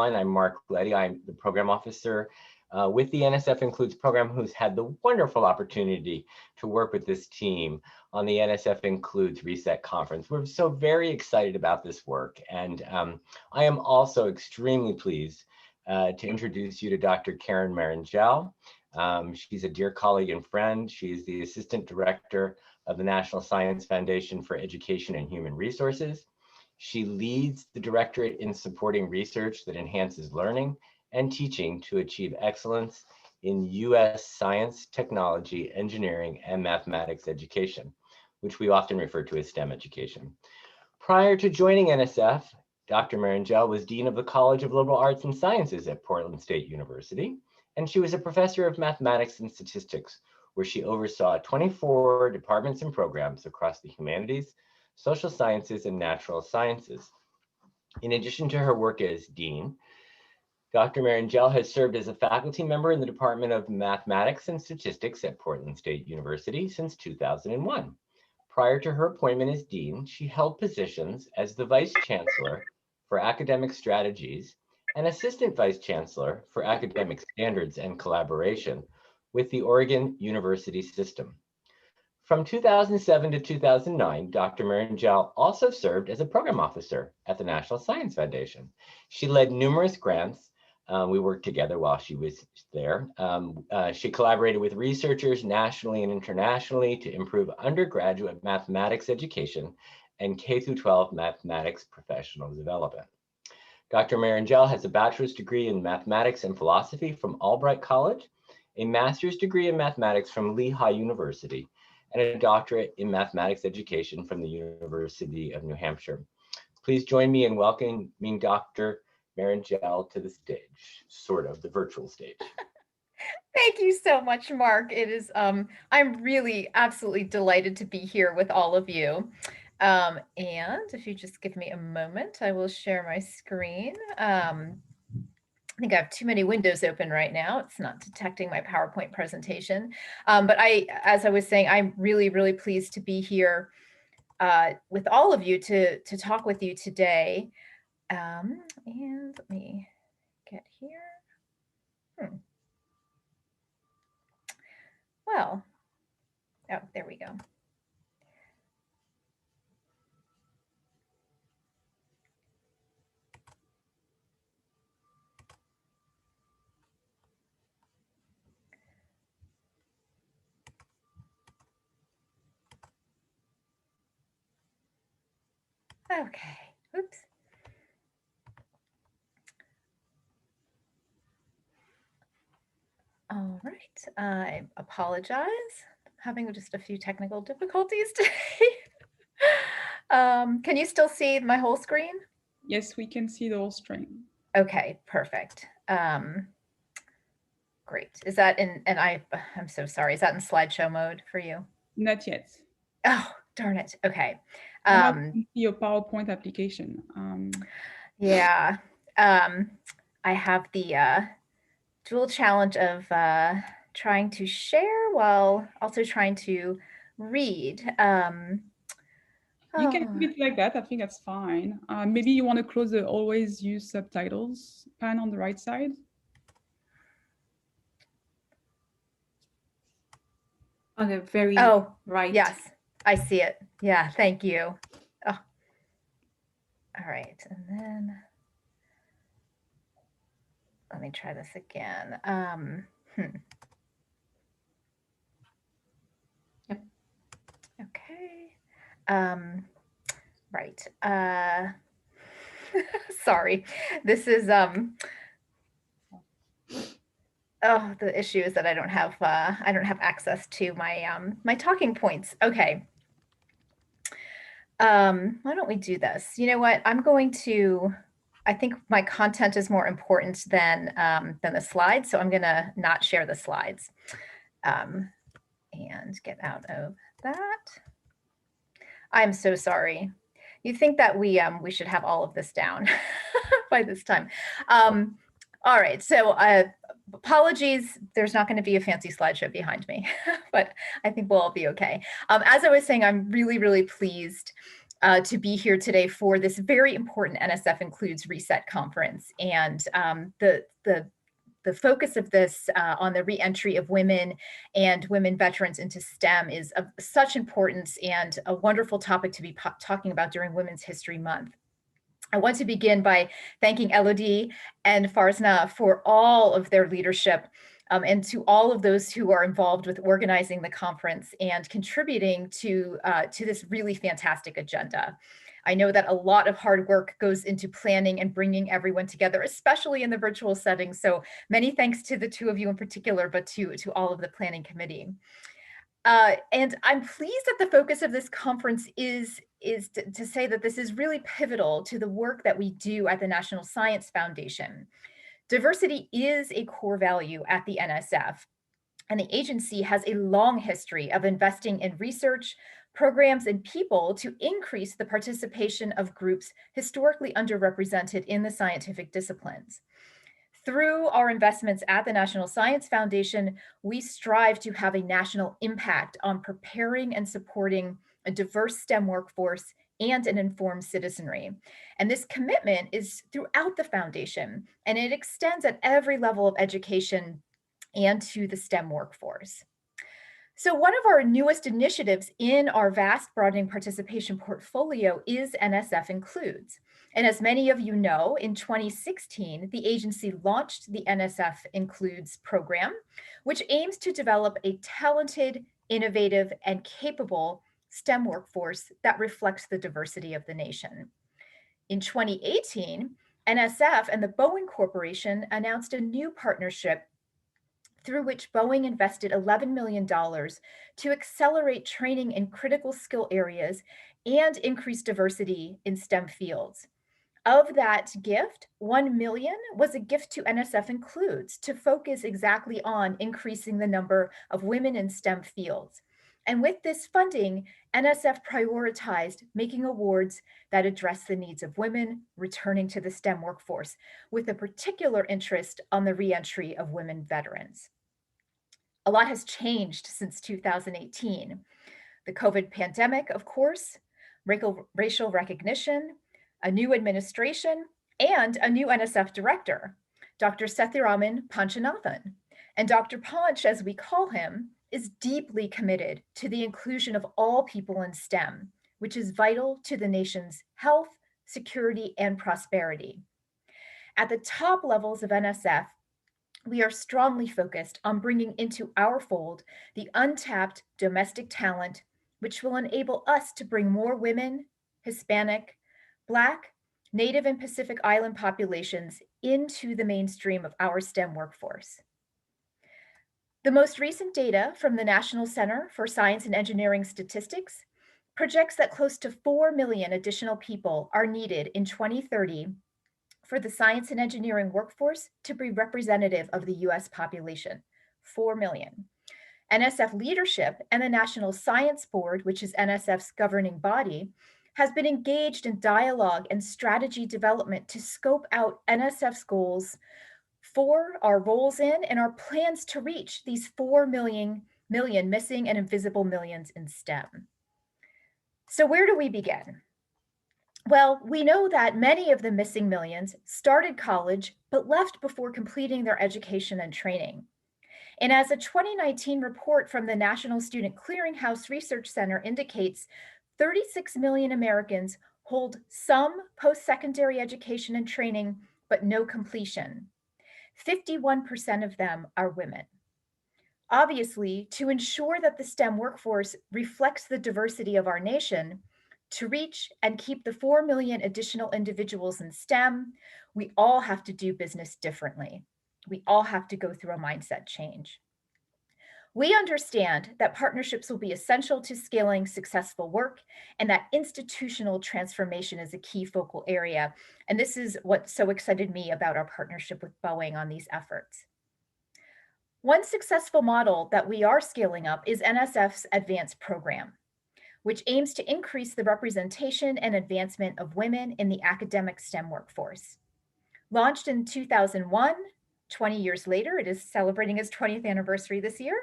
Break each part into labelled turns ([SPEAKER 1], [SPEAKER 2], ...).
[SPEAKER 1] I'm Mark Letty. I'm the program officer with the NSF Includes program, who's had the wonderful opportunity to work with this team on the NSF Includes Reset Conference. We're so very excited about this work. And I am also extremely pleased to introduce you to Dr. Karen Marrongelle. She's a dear colleague and friend. She's the Assistant Director of the National Science Foundation for Education and Human Resources. She leads the Directorate in supporting research that enhances learning and teaching to achieve excellence in U.S. science, technology, engineering, and mathematics education, which we often refer to as STEM education. Prior to joining NSF, Dr. Marrongelle was Dean of the College of Liberal Arts and Sciences at Portland State University, and she was a professor of mathematics and statistics, where she oversaw 24 departments and programs across the humanities, social sciences, and natural sciences. In addition to her work as Dean, Dr. Marrongelle has served as a faculty member in the Department of Mathematics and Statistics at Portland State University since 2001. Prior to her appointment as Dean, she held positions as the Vice Chancellor for Academic Strategies and Assistant Vice Chancellor for Academic Standards and Collaboration with the Oregon University System. From 2007 to 2009, Dr. Marrongelle also served as a program officer at the National Science Foundation. She led numerous grants. We worked together while she was there. She collaborated with researchers nationally and internationally to improve undergraduate mathematics education and K-12 mathematics professional development. Dr. Marrongelle has a bachelor's degree in mathematics and philosophy from Albright College, a master's degree in mathematics from Lehigh University, and a doctorate in mathematics education from the University of New Hampshire. Please join me in welcoming Dr. Marrongelle to the stage, sort of the virtual stage.
[SPEAKER 2] Thank you so much, Mark. It is, I'm really absolutely delighted to be here with all of you. And if you just give me a moment, I will share my screen. I think I have too many windows open right now. It's not detecting my PowerPoint presentation. But as I was saying, I'm really, really pleased to be here with all of you to talk with you today. And let me get here. Well, oh, there we go. Okay, oops. All right, I apologize. I'm having just a few technical difficulties today. Can you still see my whole screen?
[SPEAKER 3] Yes, we can see the whole screen.
[SPEAKER 2] Okay, perfect. Great. Is that in, and I'm so sorry, is that in slideshow mode for you?
[SPEAKER 3] Not yet.
[SPEAKER 2] Oh, darn it. Okay.
[SPEAKER 3] Your PowerPoint application.
[SPEAKER 2] Yeah. I have the dual challenge of trying to share while also trying to read.
[SPEAKER 3] You can keep it like that. I think that's fine. Maybe you want to close the always use subtitles pan on the right side.
[SPEAKER 4] On the very right.
[SPEAKER 2] Yes, I see it. Yeah, thank you. Oh. All right, and then let me try this again.
[SPEAKER 4] Yep.
[SPEAKER 2] Okay. Right. Sorry. This is oh, the issue is that I don't have access to my my talking points. Okay. Why don't we do this? You know what? I'm going to, I think my content is more important than the slides, so I'm going to not share the slides and get out of that. I'm so sorry. You'd think that we should have all of this down by this time. All right, so apologies, there's not going to be a fancy slideshow behind me, but I think we'll all be okay. As I was saying, I'm really, really pleased to be here today for this very important NSF Includes Reset conference. And the focus of this on the reentry of women and women veterans into STEM is of such importance and a wonderful topic to be talking about during Women's History Month. I want to begin by thanking Elodie and Farzna for all of their leadership and to all of those who are involved with organizing the conference and contributing to this really fantastic agenda. I know that a lot of hard work goes into planning and bringing everyone together, especially in the virtual setting. So many thanks to the two of you in particular, but to all of the planning committee. And I'm pleased that the focus of this conference is to say that this is really pivotal to the work that we do at the National Science Foundation. Diversity is a core value at the NSF, and the agency has a long history of investing in research, programs, and people to increase the participation of groups historically underrepresented in the scientific disciplines. Through our investments at the National Science Foundation, we strive to have a national impact on preparing and supporting a diverse STEM workforce and an informed citizenry. And this commitment is throughout the foundation, and it extends at every level of education and to the STEM workforce. So one of our newest initiatives in our vast broadening participation portfolio is NSF Includes. And as many of you know, in 2016, the agency launched the NSF Includes program, which aims to develop a talented, innovative, and capable STEM workforce that reflects the diversity of the nation. In 2018, NSF and the Boeing Corporation announced a new partnership through which Boeing invested $11 million to accelerate training in critical skill areas and increase diversity in STEM fields. Of that gift, $1 million was a gift to NSF Includes to focus exactly on increasing the number of women in STEM fields. And with this funding, NSF prioritized making awards that address the needs of women returning to the STEM workforce, with a particular interest on the reentry of women veterans. A lot has changed since 2018. The COVID pandemic, of course, racial recognition, a new administration, and a new NSF director, Dr. Sethuraman Panchanathan. And Dr. Panch, as we call him, is deeply committed to the inclusion of all people in STEM, which is vital to the nation's health, security, and prosperity. At the top levels of NSF, we are strongly focused on bringing into our fold the untapped domestic talent, which will enable us to bring more women, Hispanic, Black, Native, and Pacific Island populations into the mainstream of our STEM workforce. The most recent data from the National Center for Science and Engineering Statistics projects that close to 4 million additional people are needed in 2030 for the science and engineering workforce to be representative of the US population, 4 million. NSF leadership and the National Science Board, which is NSF's governing body, has been engaged in dialogue and strategy development to scope out NSF's goals for our roles in and our plans to reach these 4 million missing and invisible millions in STEM. So where do we begin? Well, we know that many of the missing millions started college, but left before completing their education and training. And as a 2019 report from the National Student Clearinghouse Research Center indicates, 36 million Americans hold some post-secondary education and training, but no completion. 51% of them are women. Obviously, to ensure that the STEM workforce reflects the diversity of our nation, to reach and keep the 4 million additional individuals in STEM, we all have to do business differently. We all have to go through a mindset change. We understand that partnerships will be essential to scaling successful work and that institutional transformation is a key focal area. And this is what so excited me about our partnership with Boeing on these efforts. One successful model that we are scaling up is NSF's Advanced Program, which aims to increase the representation and advancement of women in the academic STEM workforce. Launched in 2001, 20 years later, it is celebrating its 20th anniversary this year.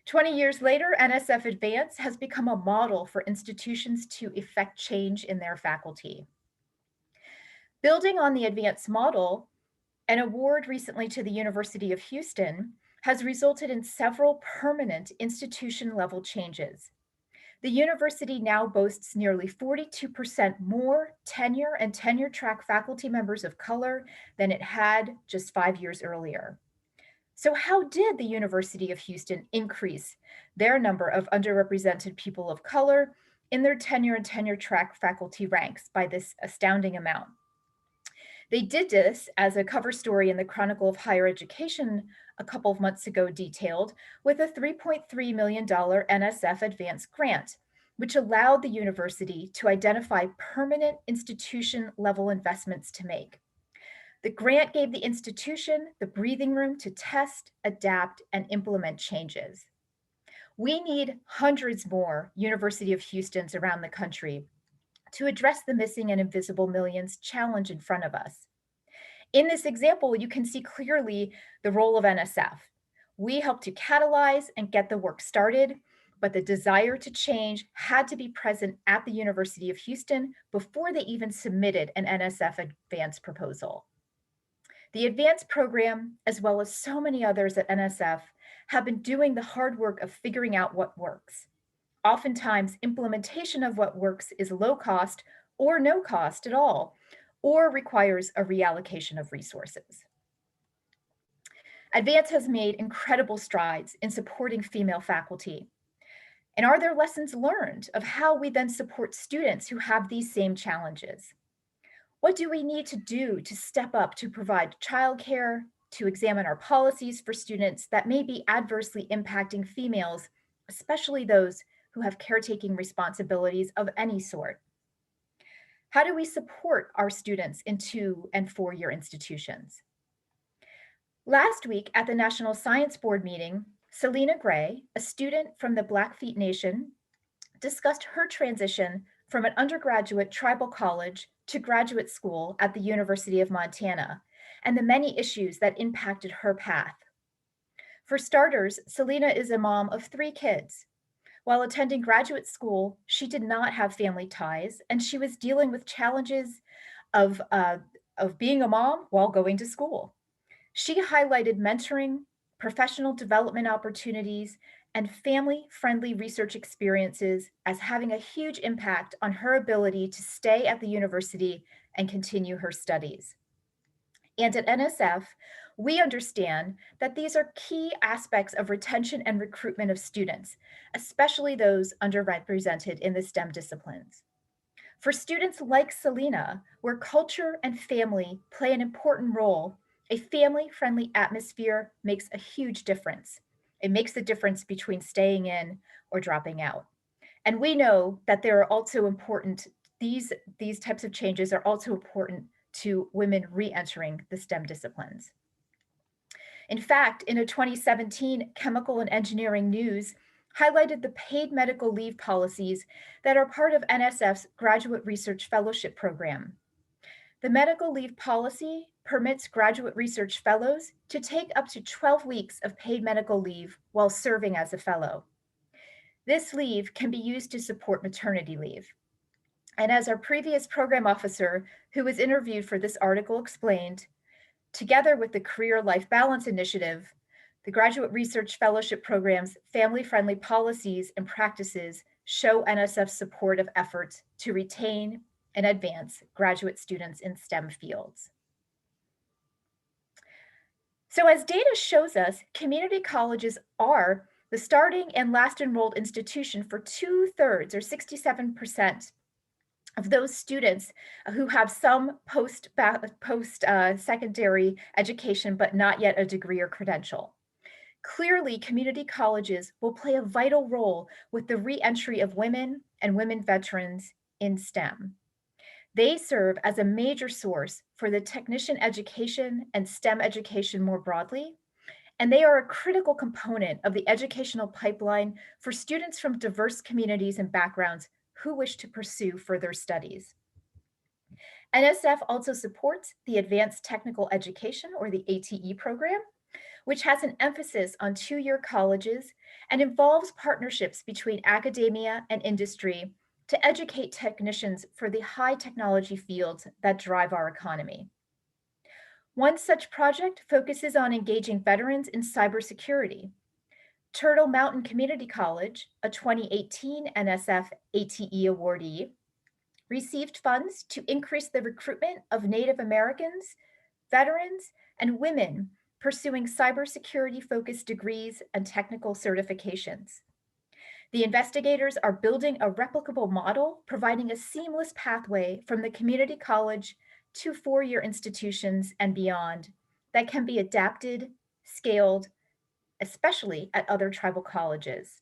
[SPEAKER 2] 20 years later, NSF Advance has become a model for institutions to effect change in their faculty. Building on the Advance model, an award recently to the University of Houston has resulted in several permanent institution-level changes. The university now boasts nearly 42% more tenure and tenure-track faculty members of color than it had just 5 years earlier. So how did the University of Houston increase their number of underrepresented people of color in their tenure and tenure-track faculty ranks by this astounding amount? They did this, as a cover story in the Chronicle of Higher Education a couple of months ago detailed, with a $3.3 million NSF Advance grant, which allowed the university to identify permanent institution-level investments to make. The grant gave the institution the breathing room to test, adapt, and implement changes. We need hundreds more University of Houstons around the country to address the missing and invisible millions challenge in front of us. In this example, you can see clearly the role of NSF. We helped to catalyze and get the work started, but the desire to change had to be present at the University of Houston before they even submitted an NSF Advance proposal. The Advance program, as well as so many others at NSF, have been doing the hard work of figuring out what works. Oftentimes, implementation of what works is low cost or no cost at all, or requires a reallocation of resources. Advance has made incredible strides in supporting female faculty. And are there lessons learned of how we then support students who have these same challenges? What do we need to do to step up to provide childcare, to examine our policies for students that may be adversely impacting females, especially those who have caretaking responsibilities of any sort? How do we support our students in 2- and 4-year institutions? Last week at the National Science Board meeting, Selena Gray, a student from the Blackfeet Nation, discussed her transition from an undergraduate tribal college to graduate school at the University of Montana, and the many issues that impacted her path. For starters, Selena is a mom of 3 kids. While attending graduate school, she did not have family ties, and she was dealing with challenges of being a mom while going to school. She highlighted mentoring, professional development opportunities, and family-friendly research experiences as having a huge impact on her ability to stay at the university and continue her studies. And at NSF, we understand that these are key aspects of retention and recruitment of students, especially those underrepresented in the STEM disciplines. For students like Selena, where culture and family play an important role, a family-friendly atmosphere makes a huge difference. It makes the difference between staying in or dropping out. And we know that there are also important, these types of changes are also important to women re-entering the STEM disciplines. In fact, in a 2017 Chemical and Engineering News highlighted the paid medical leave policies that are part of NSF's Graduate Research Fellowship Program. The medical leave policy permits graduate research fellows to take up to 12 weeks of paid medical leave while serving as a fellow. This leave can be used to support maternity leave. And as our previous program officer who was interviewed for this article explained, together with the Career Life Balance Initiative, the Graduate Research Fellowship Program's family-friendly policies and practices show NSF's support of efforts to retain and advance graduate students in STEM fields. So as data shows us, community colleges are the starting and last enrolled institution for 2/3 or 67% of those students who have some post-secondary education, but not yet a degree or credential. Clearly, community colleges will play a vital role with the re-entry of women and women veterans in STEM. They serve as a major source for the technician education and STEM education more broadly, and they are a critical component of the educational pipeline for students from diverse communities and backgrounds who wish to pursue further studies. NSF also supports the Advanced Technical Education, or the ATE program, which has an emphasis on two-year colleges and involves partnerships between academia and industry to educate technicians for the high technology fields that drive our economy. One such project focuses on engaging veterans in cybersecurity. Turtle Mountain Community College, a 2018 NSF ATE awardee, received funds to increase the recruitment of Native Americans, veterans, and women pursuing cybersecurity-focused degrees and technical certifications. The investigators are building a replicable model, providing a seamless pathway from the community college to four-year institutions and beyond that can be adapted, scaled, especially at other tribal colleges.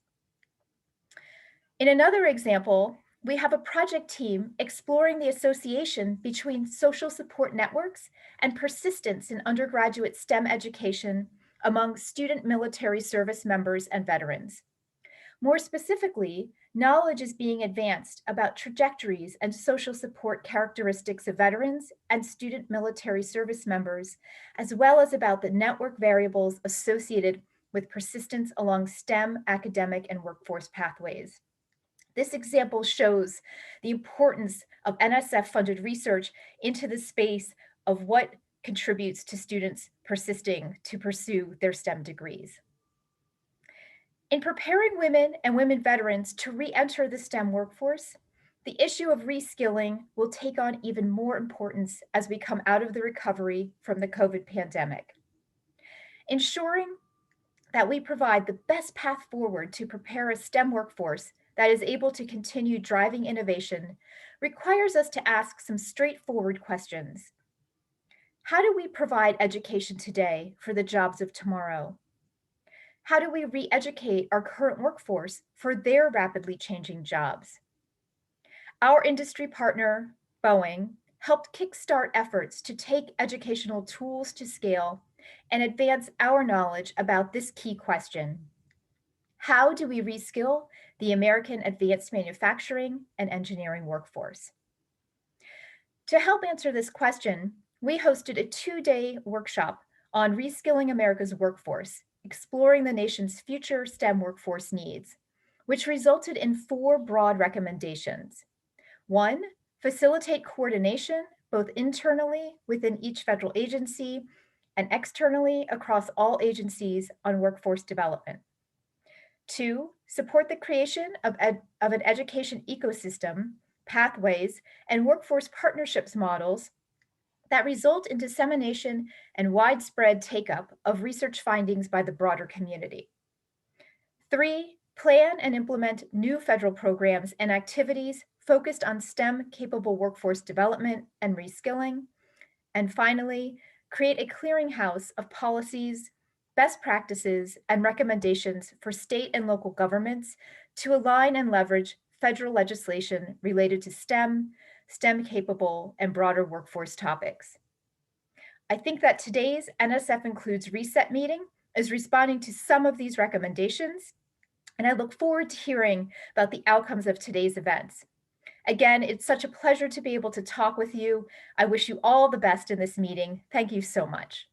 [SPEAKER 2] In another example, we have a project team exploring the association between social support networks and persistence in undergraduate STEM education among student military service members and veterans. More specifically, knowledge is being advanced about trajectories and social support characteristics of veterans and student military service members, as well as about the network variables associated with persistence along STEM academic and workforce pathways. This example shows the importance of NSF-funded research into the space of what contributes to students persisting to pursue their STEM degrees. In preparing women and women veterans to re-enter the STEM workforce, the issue of reskilling will take on even more importance as we come out of the recovery from the COVID pandemic. Ensuring that we provide the best path forward to prepare a STEM workforce that is able to continue driving innovation requires us to ask some straightforward questions. How do we provide education today for the jobs of tomorrow? How do we re-educate our current workforce for their rapidly changing jobs? Our industry partner, Boeing, helped kickstart efforts to take educational tools to scale and advance our knowledge about this key question. How do we reskill the American advanced manufacturing and engineering workforce? To help answer this question, we hosted a two-day workshop on reskilling America's workforce, exploring the nation's future STEM workforce needs, which resulted in 4 broad recommendations. 1, facilitate coordination both internally within each federal agency and externally across all agencies on workforce development. 2, support the creation of an education ecosystem, pathways, and workforce partnerships models that result in dissemination and widespread take-up of research findings by the broader community. 3, plan and implement new federal programs and activities focused on STEM-capable workforce development and reskilling. And finally, create a clearinghouse of policies, best practices, and recommendations for state and local governments to align and leverage federal legislation related to STEM, STEM-capable, and broader workforce topics. I think that today's NSF Includes Reset meeting is responding to some of these recommendations, and I look forward to hearing about the outcomes of today's events. Again, it's such a pleasure to be able to talk with you. I wish you all the best in this meeting. Thank you so much.